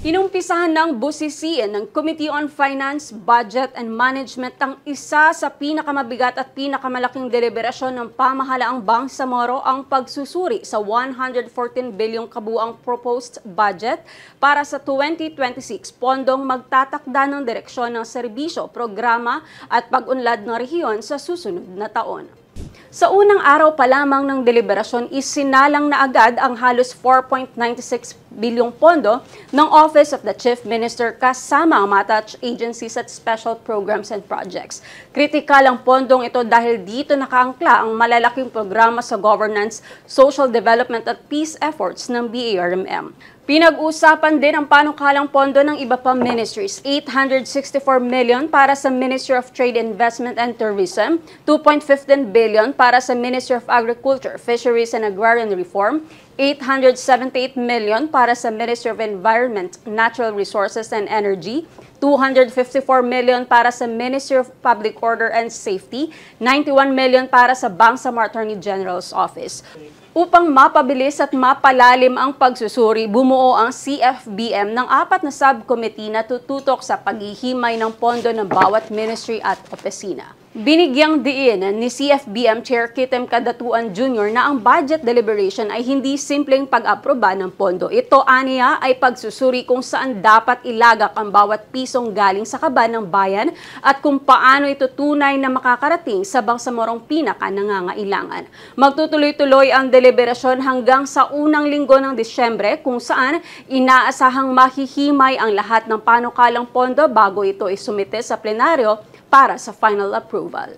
Inumpisahan ng busisiin ng Committee on Finance, Budget and Management ang isa sa pinakamabigat at pinakamalaking deliberasyon ng pamahalaang Bangsamoro ang pagsusuri sa 114 bilyong kabuuang proposed budget para sa 2026, pondong magtatakda ng direksyon ng serbisyo, programa at pag-unlad ng rehiyon sa susunod na taon. Sa unang araw pa lamang ng deliberasyon, isinalang na agad ang halos 4.96 bilyong pondo ng Office of the Chief Minister kasama ang mga touch agencies at special programs and projects. Kritikal ang pondong ito dahil dito nakaangkla ang malalaking programa sa governance, social development at peace efforts ng BARMM. Pinag-usapan din ang panukalang pondo ng iba pang ministries, 864 million para sa Ministry of Trade, Investment and Tourism, 2.15 billion para sa Ministry of Agriculture, Fisheries and Agrarian Reform, 878 million para sa Ministry of Environment, Natural Resources and Energy, 254 million para sa Ministry of Public Order and Safety, 91 million para sa Bangsamoro Attorney General's Office. Upang mapabilis at mapalalim ang pagsusuri, bumuo ang CFBM ng 4 na subcommittee na tututok sa paghihimay ng pondo ng bawat ministry at opisina. Binigyang diin ni CFBM Chair Kitem Kadatuan Jr. na ang budget deliberation ay hindi simpleng pag-aproba ng pondo. Ito, aniya, ay pagsusuri kung saan dapat ilagak ang bawat pisong galing sa kaban ng bayan at kung paano ito tunay na makakarating sa Bangsamorong pinaka-nangangailangan. Magtutuloy-tuloy ang deliberasyon hanggang sa unang linggo ng Disyembre kung saan inaasahang mahihimay ang lahat ng panukalang pondo bago ito isumite sa plenaryo para sa final approval.